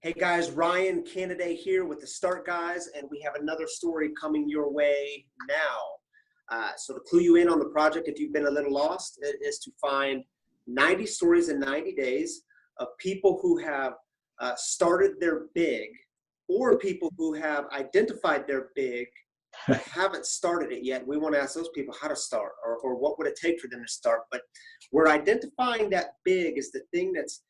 Hey guys, Ryan Canada here with the Start Guys, and we have another story coming your way now. So to clue you in on the project, if you've been a little lost, it is to find 90 stories in 90 days of people who have started their big, or people who have identified their big but haven't started it yet. We want to ask those people how to start, or what would it take for them to start. But we're identifying that big is the thing that's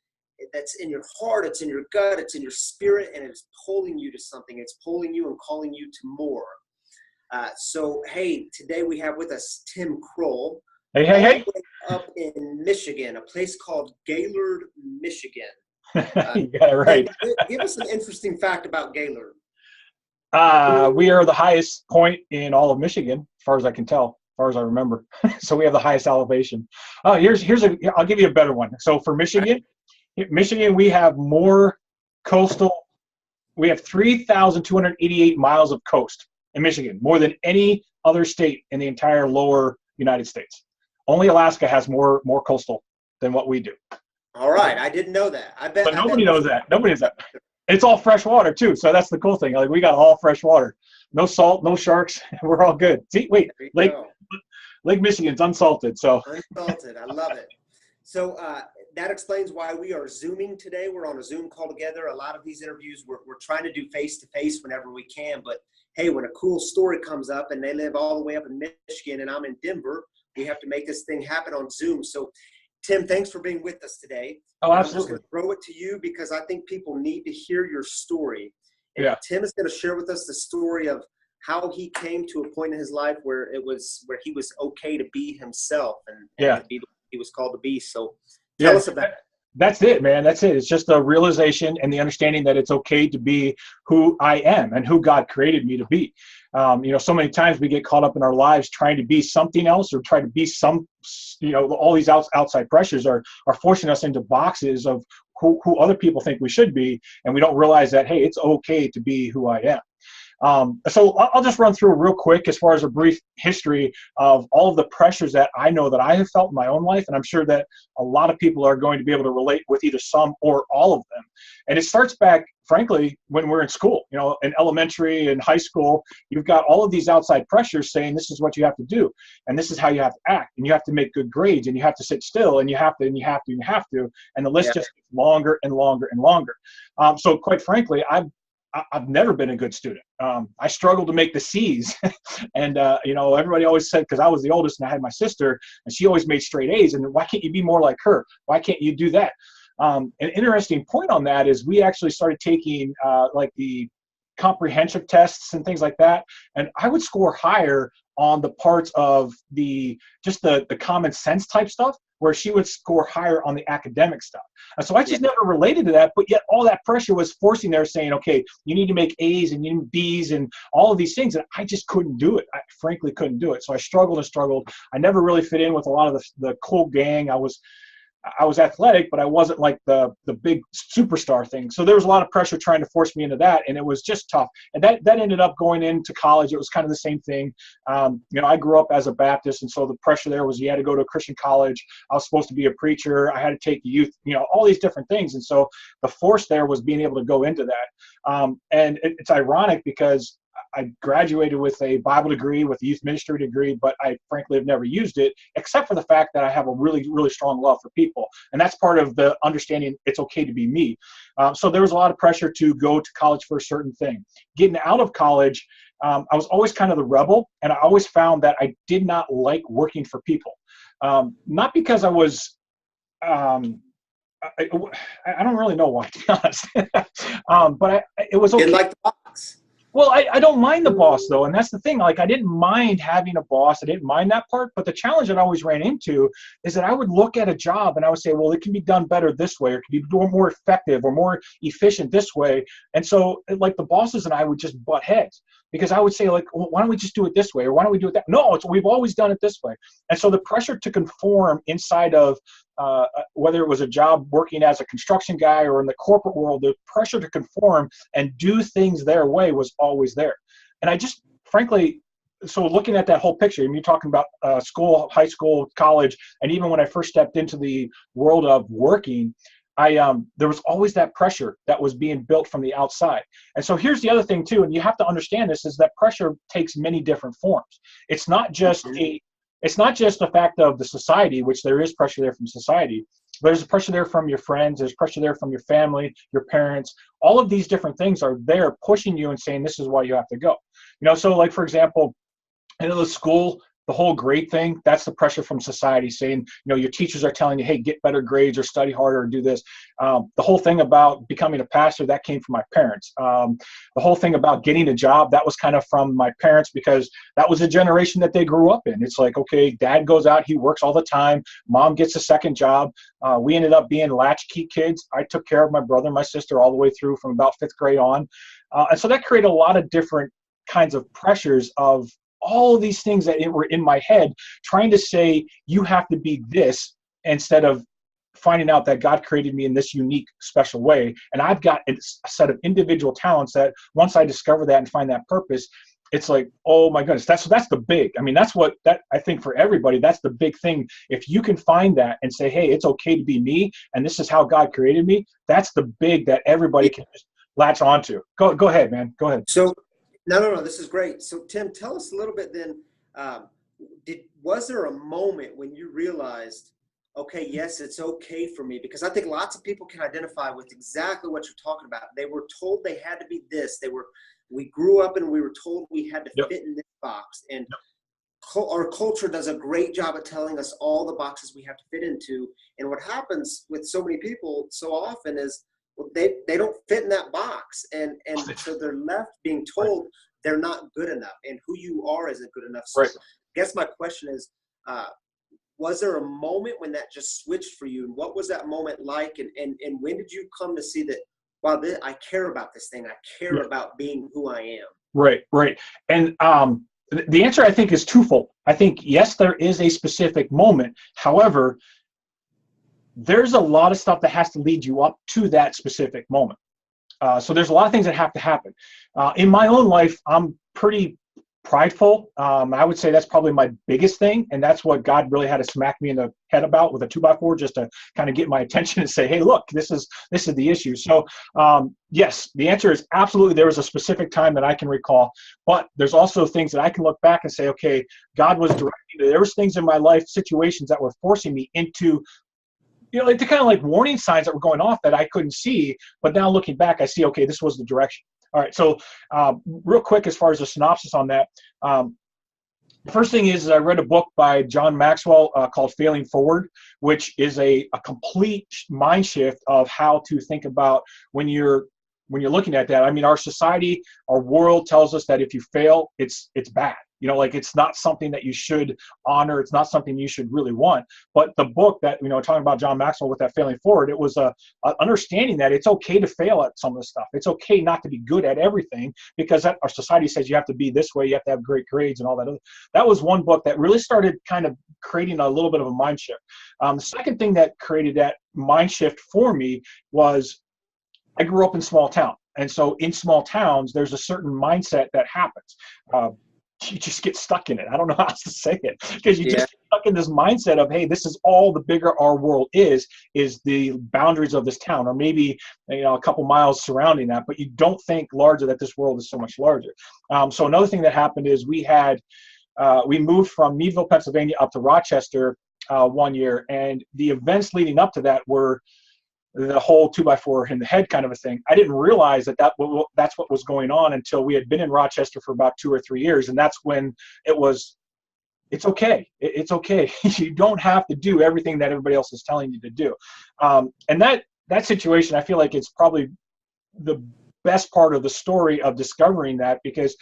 in your heart, it's in your gut, it's in your spirit, and it's pulling you to something. It's pulling you and calling you to more. So, hey, today we have with us Tim Croll. Hey. Up in Michigan, a place called Gaylord, Michigan. You got it right. Give us an interesting fact about Gaylord. We are the highest point in all of Michigan, as far as I can tell, as far as I remember. So we have the highest elevation. I'll give you a better one. So for Michigan, we have more coastal. We have 3,288 miles of coast in Michigan, more than any other state in the entire lower United States. Only Alaska has more coastal than what we do. All right, I didn't know that. I bet. But nobody knows that. Nobody knows that. It's all fresh water too, so that's the cool thing. Like, we got all fresh water, no salt, no sharks. We're all good. See, wait, Lake Michigan's unsalted. So unsalted, I love it. So that explains why we are Zooming today. We're on a Zoom call together. A lot of these interviews we're trying to do face-to-face whenever we can. But, hey, when a cool story comes up and they live all the way up in Michigan and I'm in Denver, we have to make this thing happen on Zoom. So, Tim, thanks for being with us today. Oh, absolutely. I'm just going to throw it to you because I think people need to hear your story. And yeah. Tim is going to share with us the story of how he came to a point in his life where he was okay to be himself and to be he was called to be. So tell us about it. That's it, man. That's it. It's just the realization and the understanding that it's okay to be who I am and who God created me to be. So many times we get caught up in our lives trying to be something else or try to be all these outside pressures are forcing us into boxes of who other people think we should be. And we don't realize that, hey, it's okay to be who I am. So I'll just run through real quick as far as a brief history of all of the pressures that I know that I have felt in my own life. And I'm sure that a lot of people are going to be able to relate with either some or all of them. And it starts back, frankly, when we're in school, in elementary and high school. You've got all of these outside pressures saying this is what you have to do. And this is how you have to act. And you have to make good grades. And you have to sit still. And you have to, and you have to, and you have to. And the list just gets longer and longer and longer. So quite frankly, I've never been a good student. I struggled to make the C's. And, everybody always said, because I was the oldest and I had my sister, and she always made straight A's. And why can't you be more like her? Why can't you do that? An interesting point on that is we actually started taking the comprehensive tests and things like that. And I would score higher on the parts of the common sense type stuff, where she would score higher on the academic stuff. And so I just never related to that, but yet all that pressure was forcing there saying, okay, you need to make A's and you need B's and all of these things. And I just couldn't do it. I frankly couldn't do it. So I struggled. I never really fit in with a lot of the cool gang. I was athletic, but I wasn't like the big superstar thing. So there was a lot of pressure trying to force me into that, and it was just tough. And that ended up going into college. It was kind of the same thing. I grew up as a Baptist, and so the pressure there was you had to go to a Christian college. I was supposed to be a preacher. I had to take the youth, all these different things. And so the force there was being able to go into that. And it's ironic because I graduated with a Bible degree, with a youth ministry degree, but I frankly have never used it, except for the fact that I have a really, really strong love for people. And that's part of the understanding it's okay to be me. So there was a lot of pressure to go to college for a certain thing. Getting out of college, I was always kind of the rebel, and I always found that I did not like working for people. Not because I was I don't really know why, to be honest. But it was okay. Didn't like the box. Well, I don't mind the boss, though, and that's the thing. Like, I didn't mind having a boss. I didn't mind that part. But the challenge that I always ran into is that I would look at a job and I would say, well, it can be done better this way, or it can be more effective or more efficient this way. And so, like, the bosses and I would just butt heads, because I would say, like, well, why don't we just do it this way? Or why don't we do it that? No, we've always done it this way. And so the pressure to conform inside of whether it was a job working as a construction guy or in the corporate world, the pressure to conform and do things their way was always there. And I just, frankly, so looking at that whole picture, and you're talking about school, high school, college, and even when I first stepped into the world of working, there was always that pressure that was being built from the outside. And so here's the other thing too, and you have to understand this, is that pressure takes many different forms. It's not just the fact of the society, which there is pressure there from society. There's pressure there from your friends. There's pressure there from your family, your parents. All of these different things are there pushing you and saying, this is why you have to go. So like, for example, in the school, the whole grade thing, that's the pressure from society saying, your teachers are telling you, hey, get better grades or study harder or do this. The whole thing about becoming a pastor, that came from my parents. The whole thing about getting a job, that was kind of from my parents, because that was a generation that they grew up in. It's like, okay, dad goes out, he works all the time. Mom gets a second job. We ended up being latchkey kids. I took care of my brother and my sister all the way through from about 5th grade on. And so that created a lot of different kinds of pressures of all of these things that were in my head, trying to say, you have to be this, instead of finding out that God created me in this unique, special way. And I've got a set of individual talents that once I discover that and find that purpose, it's like, oh my goodness, that's the big, I think for everybody, that's the big thing. If you can find that and say, hey, it's okay to be me, and this is how God created me, that's the big that everybody can just latch onto. Go ahead, man. Go ahead. So, no, this is great. So, Tim, tell us a little bit then, was there a moment when you realized, okay, yes, it's okay for me? Because I think lots of people can identify with exactly what you're talking about. They were told they had to be this. We grew up and we were told we had to fit in this box. And our culture does a great job at telling us all the boxes we have to fit into. And what happens with so many people so often is, well, they don't fit in that box, and so they're left being told they're not good enough, and who you are isn't good enough. So I guess my question is, was there a moment when that just switched for you, and what was that moment like, and when did you come to see that, wow, I care about this thing, I care about being who I am? Right. And the answer, I think, is twofold. I think, yes, there is a specific moment. However, there's a lot of stuff that has to lead you up to that specific moment. So there's a lot of things that have to happen. In my own life, I'm pretty prideful. I would say that's probably my biggest thing. And that's what God really had to smack me in the head about with a 2x4, just to kind of get my attention and say, hey, look, this is the issue. So yes, the answer is absolutely. There was a specific time that I can recall, but there's also things that I can look back and say, okay, God was directing me. There was things in my life, situations that were forcing me into, like the kind of like warning signs that were going off that I couldn't see. But now looking back, I see, okay, this was the direction. All right. So real quick, as far as a synopsis on that, the first thing is I read a book by John Maxwell called Failing Forward, which is a complete mind shift of how to think about when you're looking at that. Our society, our world tells us that if you fail, it's bad. It's not something that you should honor. It's not something you should really want. But the book that, talking about John Maxwell with that Failing Forward, it was a understanding that it's okay to fail at some of the stuff. It's okay not to be good at everything, because our society says you have to be this way, you have to have great grades and all that. That was one book that really started kind of creating a little bit of a mind shift. The second thing that created that mind shift for me was I grew up in small town. And so in small towns, there's a certain mindset that happens. You just get stuck in it. I don't know how else to say it, because you just get stuck in this mindset of, hey, this is all the bigger our world is the boundaries of this town, or maybe a couple miles surrounding that, but you don't think larger, that this world is so much larger. So another thing that happened is we moved from Meadville, Pennsylvania up to Rochester one year, and the events leading up to that were the whole 2x4 in the head kind of a thing. I didn't realize that's what was going on until we had been in Rochester for about 2 or 3 years. And that's when it's okay. It's okay. You don't have to do everything that everybody else is telling you to do. And that situation, I feel like it's probably the best part of the story of discovering that, because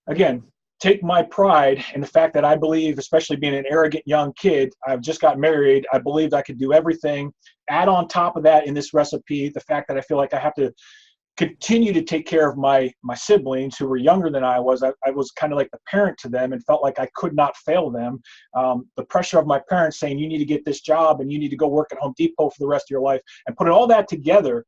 again, take my pride in the fact that I believe, especially being an arrogant young kid, I've just got married, I believed I could do everything. Add on top of that in this recipe, the fact that I feel like I have to continue to take care of my siblings who were younger than I was. I was kind of like the parent to them and felt like I could not fail them. The pressure of my parents saying, you need to get this job and you need to go work at Home Depot for the rest of your life, and putting all that together,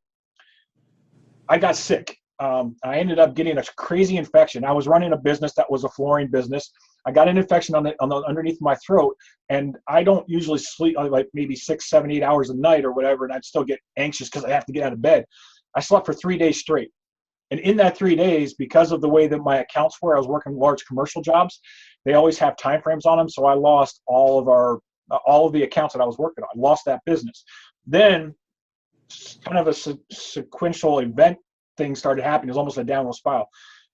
I got sick. I ended up getting a crazy infection. I was running a business that was a flooring business. I got an infection on the underneath my throat, and I don't usually sleep like maybe 6, 7, 8 hours a night or whatever, and I'd still get anxious because I have to get out of bed. I slept for 3 days straight. And in that 3 days, because of the way that my accounts were, I was working large commercial jobs. They always have time frames on them, so I lost all of the accounts that I was working on. I lost that business. Then, kind of a sequential event thing started happening. It was almost a downward spiral.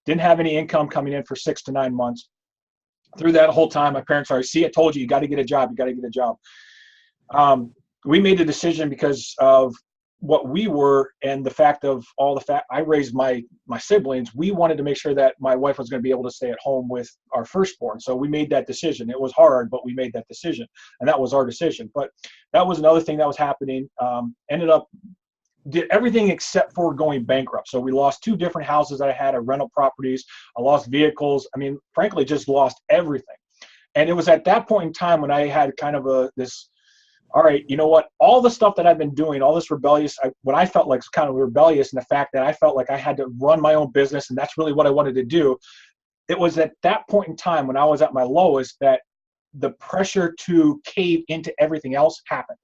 Didn't have any income coming in for 6 to 9 months. Through that whole time, my parents are, see, I told you, you got to get a job. You got to get a job. We made a decision because of what we were and the fact of all the fact I raised my siblings. We wanted to make sure that my wife was going to be able to stay at home with our firstborn. So we made that decision. It was hard, but we made that decision, and that was our decision. But that was another thing that was happening. Ended up did everything except for going bankrupt. So we lost 2 different houses that I had, rental properties. I lost vehicles. I mean, frankly, just lost everything. And it was at that point in time when I had kind of this, all right, you know what? All the stuff that I've been doing, all this rebellious, what I felt like was kind of rebellious, and the fact that I felt like I had to run my own business, and that's really what I wanted to do. It was at that point in time when I was at my lowest that the pressure to cave into everything else happened.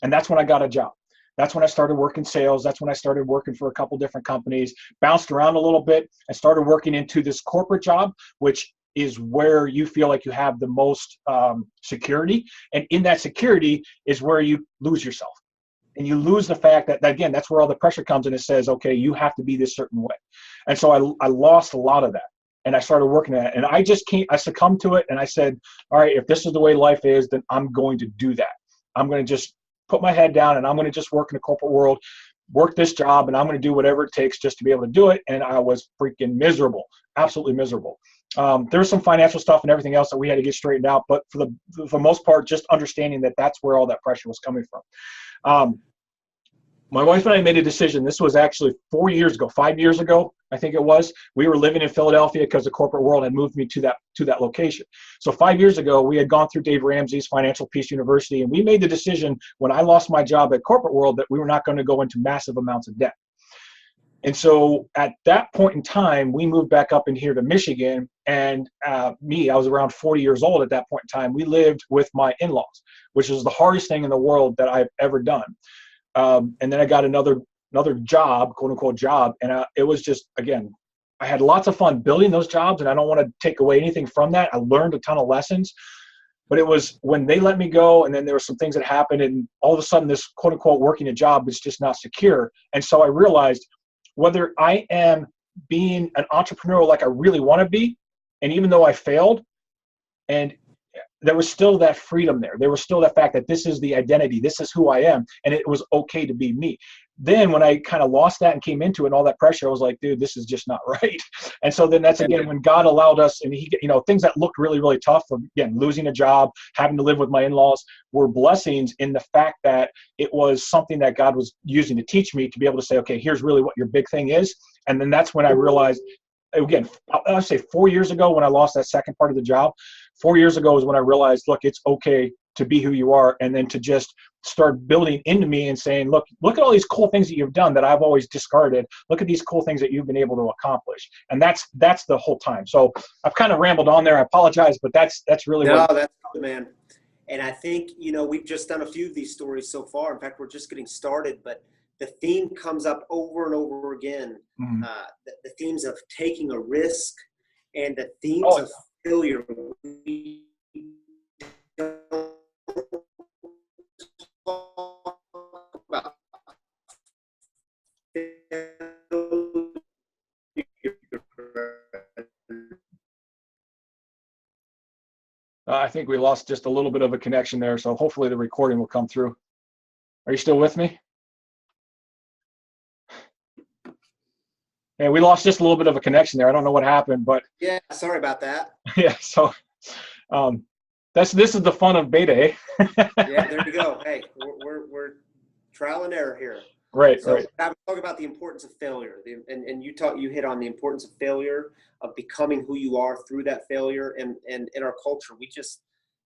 And that's when I got a job. That's when I started working sales. That's when I started working for a couple different companies, bounced around a little bit, and started working into this corporate job, which is where you feel like you have the most security. And in that security is where you lose yourself. And you lose the fact that, again, that's where all the pressure comes and it says, okay, you have to be this certain way. And so I lost a lot of that. And I started working at it. And I succumbed to it. And I said, all right, if this is the way life is, then I'm going to do that. I'm going to just put my head down and I'm going to just work in the corporate world, work this job, and I'm going to do whatever it takes just to be able to do it. And I was freaking miserable, absolutely miserable. There was some financial stuff and everything else that we had to get straightened out, but for the most part, just understanding that that's where all that pressure was coming from. My wife and I made a decision. This was actually 5 years ago, I think it was. We were living in Philadelphia because the corporate world had moved me to that location. So 5 years ago, we had gone through Dave Ramsey's Financial Peace University, and we made the decision when I lost my job at corporate world that we were not going to go into massive amounts of debt. And so at that point in time, we moved back up in here to Michigan, and I was around 40 years old at that point in time. We lived with my in-laws, which is the hardest thing in the world that I've ever done. And then I got another job, quote unquote job. And it was just, again, I had lots of fun building those jobs, and I don't want to take away anything from that. I learned a ton of lessons, but it was when they let me go, and then there were some things that happened, and all of a sudden this quote unquote working a job is just not secure. And so I realized whether I am being an entrepreneur like I really want to be, and even though I failed, and there was still that freedom there. There was still that fact that this is the identity. This is who I am. And it was okay to be me. Then when I kind of lost that and came into it and all that pressure, I was like, dude, this is just not right. And so then that's, again, when God allowed us, and things that looked really, really tough, again, losing a job, having to live with my in-laws, were blessings in the fact that it was something that God was using to teach me to be able to say, okay, here's really what your big thing is. And then that's when I realized, again, I'll say 4 years ago when I lost that second part of the job, 4 years ago is when I realized, look, it's okay to be who you are, and then to just start building into me and saying, look at all these cool things that you've done that I've always discarded. Look at these cool things that you've been able to accomplish. And that's the whole time. So I've kind of rambled on there. I apologize, but that's really that's good, man. And I think, we've just done a few of these stories so far. In fact, we're just getting started, but the theme comes up over and over again. Mm-hmm. The themes of taking a risk and the themes of failure. We don't talk about I think we lost just a little bit of a connection there, so hopefully the recording will come through. Are you still with me? Yeah, we lost just a little bit of a connection there. I don't know what happened, but yeah, sorry about that. Yeah, so this is the fun of beta, eh? Yeah, there you go. Hey, we're trial and error here. Right, so right. I was talking about the importance of failure, and you hit on the importance of failure, of becoming who you are through that failure. And in our culture,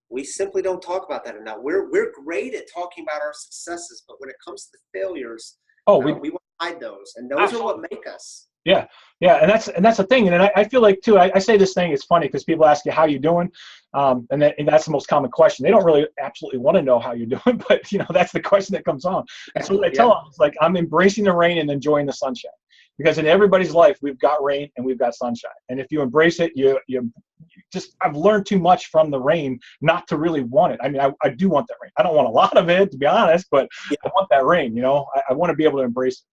we simply don't talk about that enough. We're great at talking about our successes, but when it comes to the failures, we want to hide those, and those are what make us. Yeah, yeah, and that's the thing, and I feel like too. I say this thing. It's funny because people ask you how you doing, and that's the most common question. They don't really absolutely want to know how you're doing, but that's the question that comes on. And so what I tell them is like, I'm embracing the rain and enjoying the sunshine, because in everybody's life we've got rain and we've got sunshine, and if you embrace it, you just, I've learned too much from the rain not to really want it. I mean, I do want that rain. I don't want a lot of it, to be honest, but I want that rain. I want to be able to embrace it.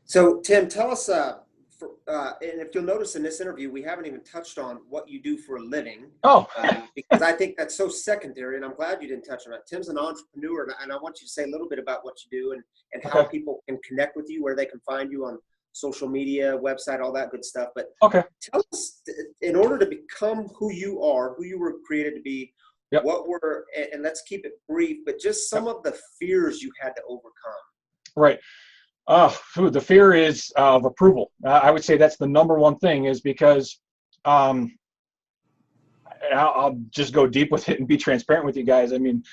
So, Tim, tell us, and if you'll notice in this interview, we haven't even touched on what you do for a living. Oh, because I think that's so secondary, and I'm glad you didn't touch on that. Tim's an entrepreneur, and I want you to say a little bit about what you do and how people can connect with you, where they can find you on social media, website, all that good stuff. But tell us, in order to become who you are, who you were created to be, what were, and let's keep it brief, but just some of the fears you had to overcome. Right. The fear is of approval. I would say that's the number one thing, is because I'll just go deep with it and be transparent with you guys. I mean,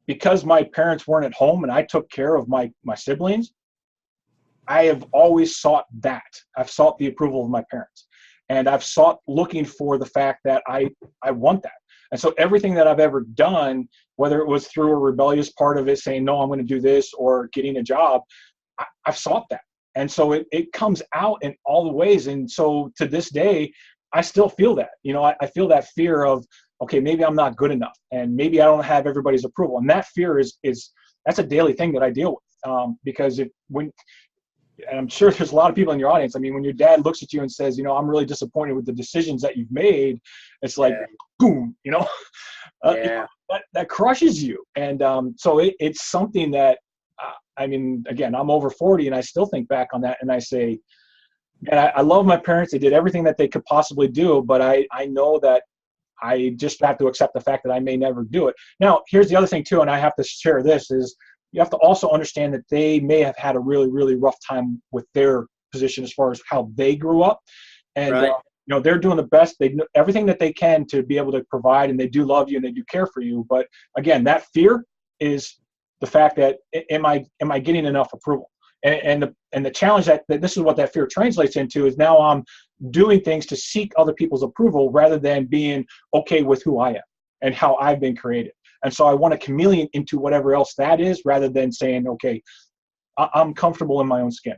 because my parents weren't at home and I took care of my siblings, I have always sought that. I've sought the approval of my parents, and I've sought looking for the fact that I want that. And so everything that I've ever done, whether it was through a rebellious part of it saying, no, I'm going to do this, or getting a job, I've sought that. And so it comes out in all the ways. And so to this day, I still feel that. I feel that fear of, okay, maybe I'm not good enough, and maybe I don't have everybody's approval. And that fear is that's a daily thing that I deal with. Because and I'm sure there's a lot of people in your audience. I mean, when your dad looks at you and says, I'm really disappointed with the decisions that you've made, it's like, boom, that crushes you. And so it's something that, I mean, again, I'm over 40 and I still think back on that and I say, man, I love my parents. They did everything that they could possibly do, but I know that I just have to accept the fact that I may never do it. Now, here's the other thing too, and I have to share this, is you have to also understand that they may have had a really, really rough time with their position as far as how they grew up. And, they're doing the best. They do everything that they can to be able to provide, and they do love you and they do care for you. But again, that fear is the fact that, am I getting enough approval? And the challenge that this is what that fear translates into is now I'm doing things to seek other people's approval rather than being okay with who I am and how I've been created. And so I want to chameleon into whatever else that is, rather than saying, okay, I'm comfortable in my own skin.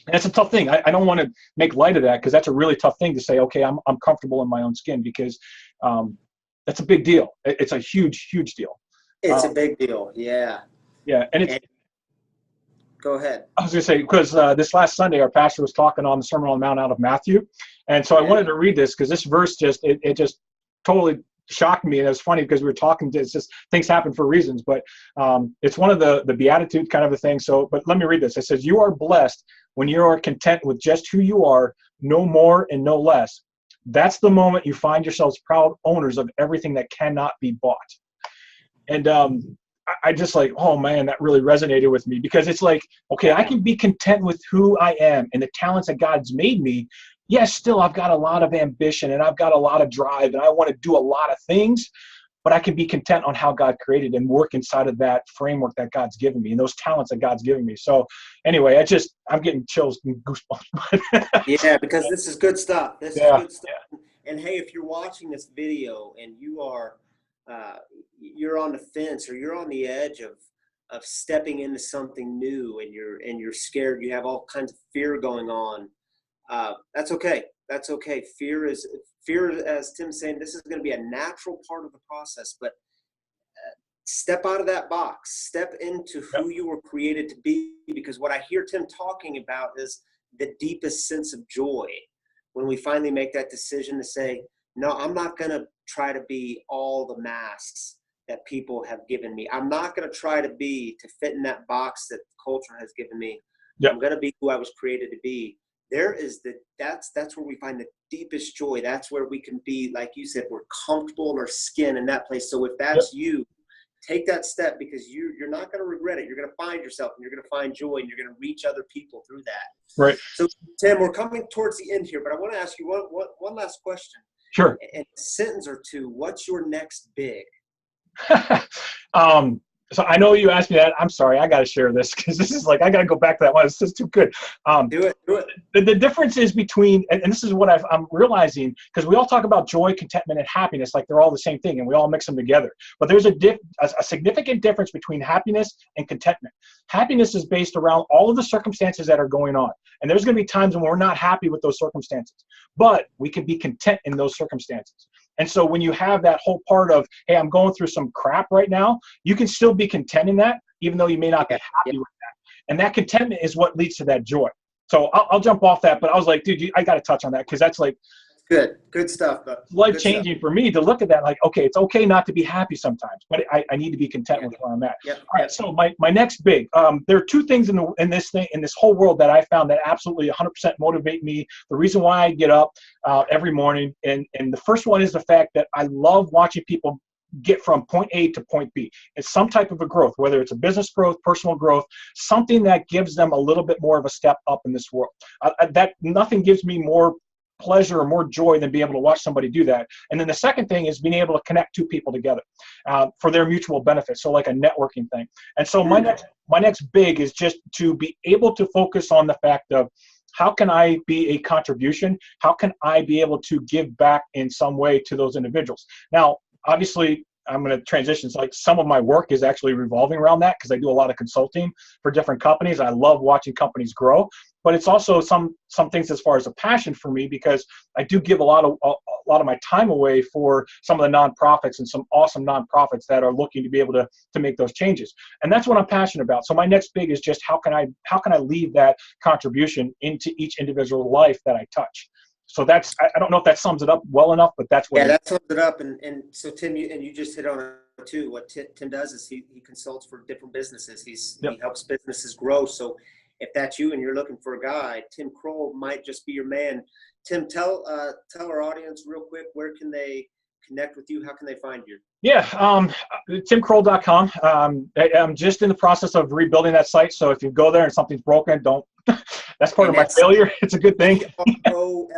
And it's a tough thing. I don't want to make light of that, because that's a really tough thing to say, okay, I'm comfortable in my own skin, because that's a big deal. It's a huge, huge deal. It's a big deal. Yeah. Yeah. And go ahead. I was going to say, because this last Sunday, our pastor was talking on the Sermon on the Mount out of Matthew. And so I wanted to read this, because this verse it just totally shocked me. And it was funny because we were talking to, it's just things happen for reasons, but it's one of the Beatitude kind of a thing. So, but let me read this. It says, you are blessed when you are content with just who you are, no more and no less. That's the moment you find yourselves proud owners of everything that cannot be bought. And I just like, oh man, that really resonated with me, because it's like, okay, I can be content with who I am and the talents that God's made me. Yes, still I've got a lot of ambition and I've got a lot of drive and I want to do a lot of things, but I can be content on how God created and work inside of that framework that God's given me and those talents that God's given me. So anyway, I'm getting chills and goosebumps. Yeah, because this is good stuff. This is good stuff. Yeah. And hey, if you're watching this video and you are you're on the fence, or you're on the edge of stepping into something new, and you're scared, you have all kinds of fear going on, that's okay. That's okay. Fear, as Tim's saying, this is going to be a natural part of the process, but step out of that box, step into who you were created to be, because what I hear Tim talking about is the deepest sense of joy when we finally make that decision to say, no, I'm not going to try to be all the masks that people have given me. I'm not going to try to fit in that box that culture has given me. Yep. I'm going to be who I was created to be. That's where we find the deepest joy. That's where we can be, like you said, we're comfortable in our skin in that place. So if that's you, take that step, because you're not going to regret it. You're going to find yourself, and you're going to find joy, and you're going to reach other people through that. Right. So Tim, we're coming towards the end here, but I want to ask you one last question. Sure. In a sentence or two, what's your next big? So I know you asked me that. I'm sorry. I got to share this because this is like, I got to go back to that one. It's just too good. Do it. The difference is between, and this is what I'm realizing, because we all talk about joy, contentment, and happiness like they're all the same thing, and we all mix them together. But there's a significant difference between happiness and contentment. Happiness is based around all of the circumstances that are going on. And there's going to be times when we're not happy with those circumstances, but we can be content in those circumstances. And so when you have that whole part of, hey, I'm going through some crap right now, you can still be content in that, even though you may not be happy with that. And that contentment is what leads to that joy. So I'll jump off that, but I was like, dude, I got to touch on that because that's like good stuff. Life-changing for me to look at that like, okay, it's okay not to be happy sometimes, but I need to be content with where I'm at. Yep. All right, so my next big, there are two things in this whole world that I found that absolutely 100% motivate me. The reason why I get up every morning, and the first one is the fact that I love watching people get from point A to point B. It's some type of a growth, whether it's a business growth, personal growth, something that gives them a little bit more of a step up in this world. That nothing gives me more pleasure or more joy than being able to watch somebody do that. And then the second thing is being able to connect two people together for their mutual benefit. So like a networking thing. And so my next big is just to be able to focus on the fact of, how can I be a contribution? How can I be able to give back in some way to those individuals? Now, obviously, I'm going to transition. So like some of my work is actually revolving around that because I do a lot of consulting for different companies. I love watching companies grow, but it's also some things as far as a passion for me because I do give a lot of my time away for some of the nonprofits and some awesome nonprofits that are looking to be able to make those changes. And that's what I'm passionate about. So my next big is just how can I leave that contribution into each individual life that I touch. So that's, I don't know if that sums it up well enough, but that's what. Yeah, that sums it up. And so Tim, you just hit on it too. What Tim does is he consults for different businesses. He helps businesses grow. So if that's you and you're looking for a guy, Tim Croll might just be your man. Tim, tell our audience real quick, where can they connect with you? How can they find you? Yeah, timcroll.com. I'm just in the process of rebuilding that site. So if you go there and something's broken, don't. That's part of my failure. It's a good thing. Croll.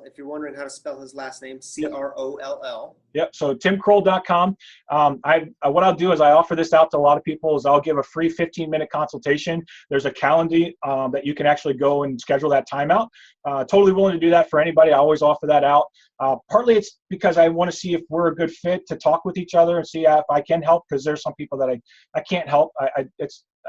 If you're wondering how to spell his last name, Croll. Yep. So timcroll.com. What I'll do is I offer this out to a lot of people is I'll give a free 15-minute consultation. There's a calendar that you can actually go and schedule that time out. Totally willing to do that for anybody. I always offer that out. Partly it's because I want to see if we're a good fit to talk with each other and see if I can help, because there's some people that I can't help.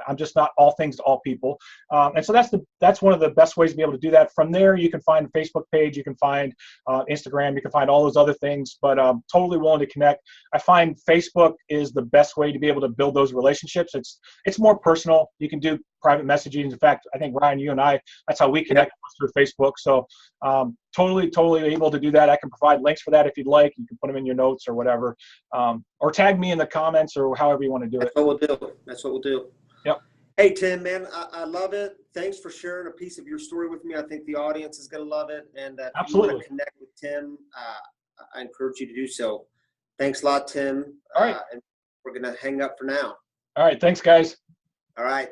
I'm just not all things to all people. And so that's one of the best ways to be able to do that. From there, you can find a Facebook page, you can find Instagram, you can find all those other things, but totally willing to connect. I find Facebook is the best way to be able to build those relationships. It's more personal. You can do private messaging. In fact, I think Ryan, you and I, that's how we connect through Facebook. So totally able to do that. I can provide links for that if you'd like. You can put them in your notes or whatever, or tag me in the comments or however you want to do it. That's what we'll do. Yep. Hey, Tim, man, I love it. Thanks for sharing a piece of your story with me. I think the audience is going to love it. And if you want to connect with Tim, I encourage you to do so. Thanks a lot, Tim. All right. And we're going to hang up for now. All right. Thanks, guys. All right.